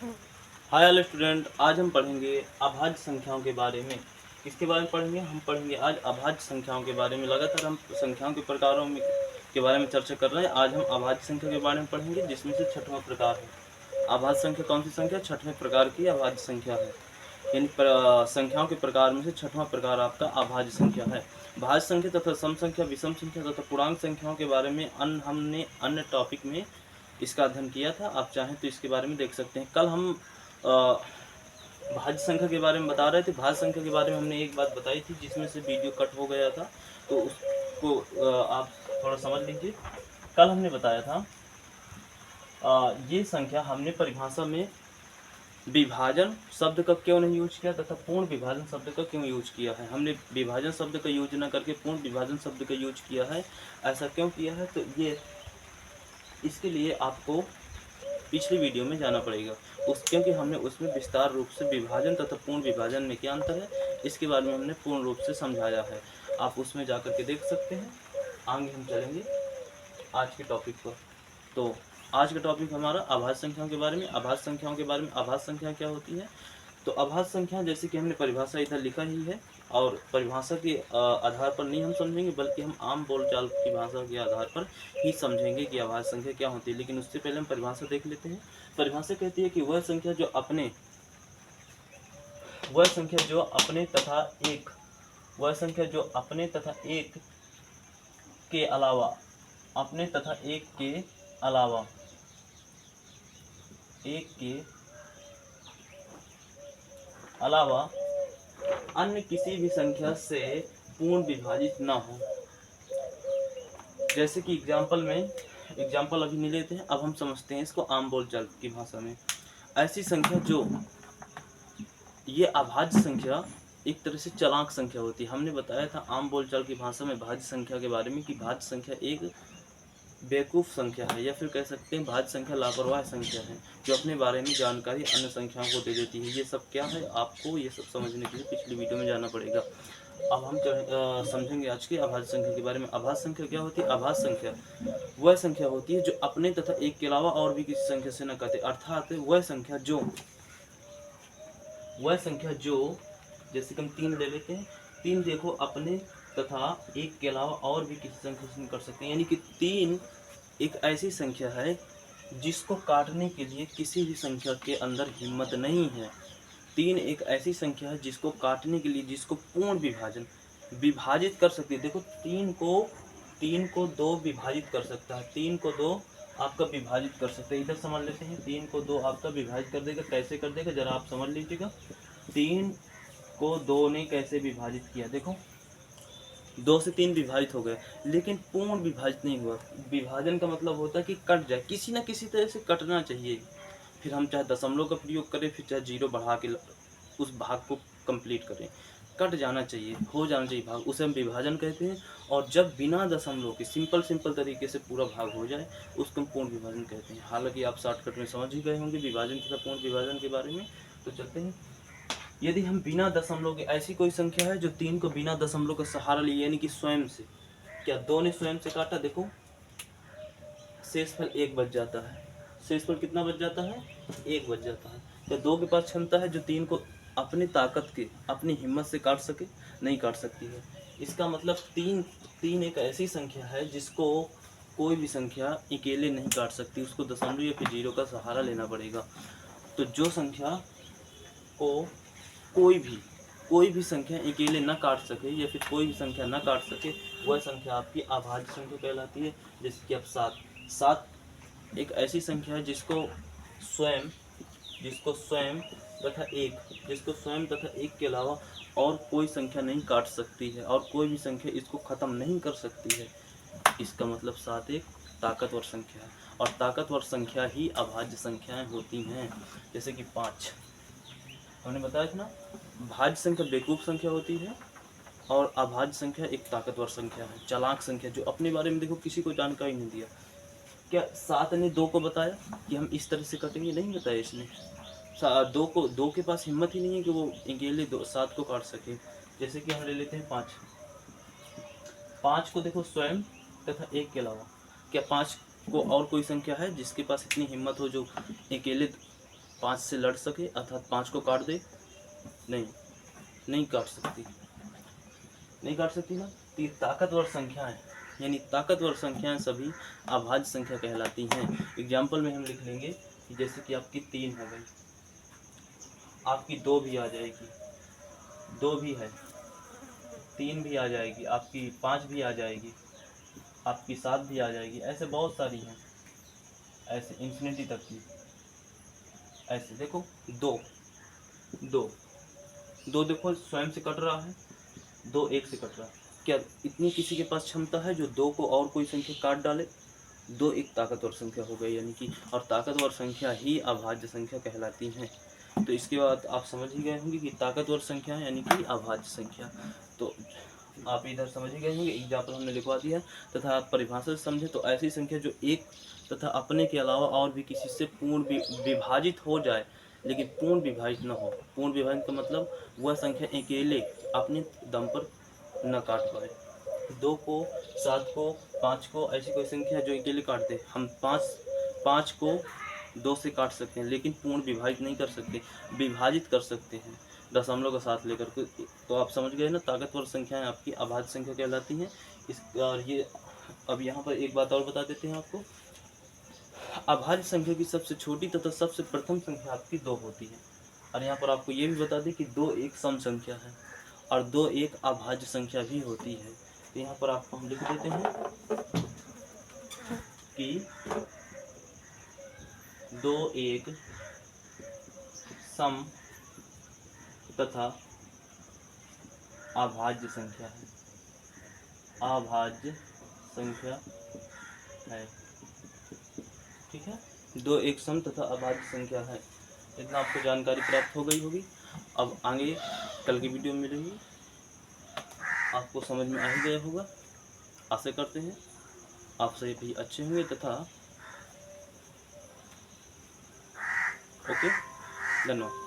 Hi hello student, आज हम पढ़ेंगे अभाज्य संख्याओं के बारे में। किसके बारे में पढ़ेंगे? हम पढ़ेंगे आज अभाज्य संख्याओं के बारे में। लगातार हम संख्याओं के प्रकारों में के बारे में चर्चा कर रहे हैं। आज हम अभाज्य संख्या के बारे में पढ़ेंगे, जिसमें से छठवां प्रकार है। अभाज्य संख्या कौन सी संख्या? छठवें प्रकार की अभाज्य संख्या है। यानी संख्याओं के प्रकार में से छठवां प्रकार आपका अभाज्य संख्या है। भाज्य संख्या तथा सम संख्या, विषम संख्या तथा पूर्णांक संख्याओं के बारे में हमने अन्य टॉपिक में इसका अध्ययन किया था। आप चाहें तो इसके बारे में देख सकते हैं। कल हम भाज्य संख्या के बारे में बता रहे थे। भाज्य संख्या के बारे में हमने एक बात बताई थी, जिसमें से वीडियो कट हो गया था, तो उसको आप थोड़ा समझ लीजिए। कल हमने बताया था ये संख्या हमने परिभाषा में विभाजन शब्द का क्यों नहीं यूज किया तथा पूर्ण विभाजन शब्द का क्यों यूज किया है। हमने विभाजन शब्द का यूज न करके पूर्ण विभाजन शब्द का यूज किया है। ऐसा क्यों किया है? तो ये इसके लिए आपको पिछली वीडियो में जाना पड़ेगा, क्योंकि हमने उसमें विस्तार रूप से विभाजन तथा पूर्ण विभाजन में क्या अंतर है, इसके बारे में हमने पूर्ण रूप से समझाया है। आप उसमें जाकर के देख सकते हैं। आगे हम चलेंगे आज के टॉपिक पर। तो आज का टॉपिक हमारा अभाज्य संख्याओं के बारे में। अभाज्य संख्याओं के बारे में, अभाज्य संख्या क्या होती है? तो अभाज्य संख्या, जैसे कि हमने परिभाषा इधर लिखा ही है, और परिभाषा के आधार पर नहीं हम समझेंगे, बल्कि हम आम बोलचाल की भाषा के आधार पर ही समझेंगे कि अभाज्य संख्या क्या होती है। लेकिन उससे पहले हम परिभाषा देख लेते हैं। परिभाषा कहती है कि वह संख्या जो अपने तथा एक के अलावा अन्य किसी भी संख्या से पूर्ण विभाजित ना हो। जैसे कि एग्जाम्पल अभी नहीं लेते हैं, अब हम समझते हैं इसको आम बोलचाल की भाषा में। ऐसी संख्या जो, ये अभाज्य संख्या एक तरह से चालाक संख्या होती है। हमने बताया था आम बोलचाल की भाषा में भाज्य संख्या के बारे में कि भाज्य संख्या एक बेवकूफ़ संख्या है, या फिर कह सकते हैं भाज्य संख्या लापरवाह संख्या है, जो अपने बारे में जानकारी अन्य संख्याओं को दे देती है। ये सब क्या है, आपको ये सब समझने के लिए पिछली वीडियो में जाना पड़ेगा। अब हम समझेंगे आज की अभाज्य संख्या के बारे में। अभाज्य संख्या क्या होती है? अभाज्य संख्या वह संख्या होती है जो अपने तथा एक के अलावा और भी किसी संख्या से न कहते, अर्थात वह संख्या जो जैसे कि हम 3 ले लेते हैं। 3 देखो अपने तथा एक के अलावा और भी किसी संख्या से कर सकते हैं। यानी कि 3 एक ऐसी संख्या है जिसको काटने के लिए किसी भी संख्या के अंदर हिम्मत नहीं है। 3 एक ऐसी संख्या है जिसको काटने के लिए, जिसको पूर्ण विभाजित कर सकती है। देखो 3 को 2 विभाजित कर सकता है। 3 को 2 आपका विभाजित कर सकते हैं। इधर समझ लेते हैं। 3 को 2 आपका विभाजित कर देगा। कैसे कर देगा, जरा आप समझ लीजिएगा। 3 को 2 ने कैसे विभाजित किया? देखो 2 से 3 विभाजित हो गए, लेकिन पूर्ण विभाजित नहीं हुआ। विभाजन का मतलब होता है कि कट जाए, किसी न किसी तरह से कटना चाहिए। फिर हम चाहे दशमलव का प्रयोग करें, फिर चाहे 0 बढ़ा के उस भाग को कंप्लीट करें, कट जाना चाहिए, हो जाना चाहिए भाग, उसे हम विभाजन कहते हैं। और जब बिना दशमलव के सिंपल तरीके से पूरा भाग हो जाए, उसको हम पूर्ण विभाजन कहते हैं। हालांकि आप शॉर्टकट में समझ ही गए होंगे विभाजन तथा पूर्ण विभाजन के बारे में। तो चलते हैं। यदि हम बिना दशमलव के, ऐसी कोई संख्या है जो 3 को बिना दशमलव का सहारा लिए, यानी कि स्वयं से, क्या 2 ने स्वयं से काटा? देखो शेषफल 1 बच जाता है। शेषफल कितना बच जाता है? 1 बच जाता है। क्या 2 के पास क्षमता है जो 3 को अपनी ताकत के, अपनी हिम्मत से काट सके? नहीं काट सकती है। इसका मतलब 3 एक ऐसी संख्या है जिसको कोई भी संख्या अकेले नहीं काट सकती, उसको दशमलव या फिर 0 का सहारा लेना पड़ेगा। तो जो संख्या को कोई भी संख्या अकेले न काट सके, या फिर कोई भी संख्या न काट सके, वह संख्या आपकी अभाज्य संख्या कहलाती है। जैसे कि अब 7 एक ऐसी संख्या है जिसको स्वयं तथा एक के अलावा और कोई संख्या नहीं काट सकती है, और कोई भी संख्या इसको खत्म नहीं कर सकती है। इसका मतलब 7 एक ताकतवर संख्या है, और ताकतवर संख्या ही अभाज्य संख्याएं होती हैं। जैसे कि 5 हमने बताया था ना, भाज्य संख्या बेवकूफ़ संख्या होती है, और अभाज्य संख्या एक ताकतवर संख्या है, चालाक संख्या, जो अपने बारे में देखो किसी को जानकारी नहीं दिया। क्या 7 ने 2 को बताया कि हम इस तरह से कटेंगे? नहीं बताया इसने। 2 के पास हिम्मत ही नहीं है कि वो अकेले 7 को काट सके। जैसे कि हम ले लेते हैं 5 को देखो स्वयं तथा एक के अलावा, क्या 5 को और कोई संख्या है जिसके पास इतनी हिम्मत हो जो अकेले 5 से लड़ सके अर्थात 5 को काट दे? नहीं, नहीं काट सकती, नहीं काट सकती ना। तो ये ताकतवर संख्याएं, यानी ताकतवर संख्याएं सभी अभाज्य संख्या कहलाती हैं। एग्जाम्पल में हम लिख लेंगे कि जैसे कि आपकी 3 हो गई, आपकी 2 भी आ जाएगी, 2 भी है, 3 भी आ जाएगी, आपकी 5 भी आ जाएगी, आपकी 7 भी आ जाएगी, ऐसे बहुत सारी हैं, ऐसे इंफिनिटी तक की। ऐसे देखो 2 2 2 देखो स्वयं से कट रहा है, 2 1 से कट रहा है। क्या इतनी किसी के पास क्षमता है जो 2 को और कोई संख्या काट डाले? 2 एक ताकतवर संख्या हो गई, यानी कि और ताकतवर संख्या ही अभाज्य संख्या कहलाती हैं। तो इसके बाद आप समझ ही गए होंगे कि ताकतवर संख्या यानी कि अभाज्य संख्या। तो आप इधर समझ ही गए होंगे, एग्जाम्पल हमने लिखवा दिया। तथा आप परिभाषा से समझे तो ऐसी संख्या जो एक तथा अपने के अलावा और भी किसी से पूर्ण विभाजित हो जाए लेकिन पूर्ण विभाजित न हो। पूर्ण विभाजित का मतलब वह संख्या अकेले अपने दम पर न काट पाए। 2 को, 7 को, 5 को, ऐसी कोई संख्या जो अकेले काट दे। हम 5 को 2 से काट सकते हैं लेकिन पूर्ण विभाजित नहीं कर सकते, विभाजित कर सकते हैं दशमलव का साथ लेकर के। तो आप समझ गए ना, ताकतवर संख्याएं आपकी अभाज्य संख्या कहलाती हैं। और ये अब यहाँ पर एक बात और बता देते हैं आपको। अभाज्य संख्या की सबसे छोटी तथा सबसे प्रथम संख्या आपकी 2 होती है। और यहाँ पर आपको ये भी बता दें कि 2 एक सम संख्या है और 2 एक अभाज्य संख्या भी होती है। तो यहाँ पर आपको हम लिख देते हैं कि 2 एक सम तथा अभाज्य संख्या है, अभाज्य संख्या है। ठीक है, 2 एक सम तथा अभाज्य संख्या है। इतना आपको जानकारी प्राप्त हो गई होगी। अब आगे कल की वीडियो में मिलेंगी, आपको समझ में आ ही गया होगा। आशा करते हैं आप सभी भी अच्छे होंगे तथा ओके, धन्यवाद।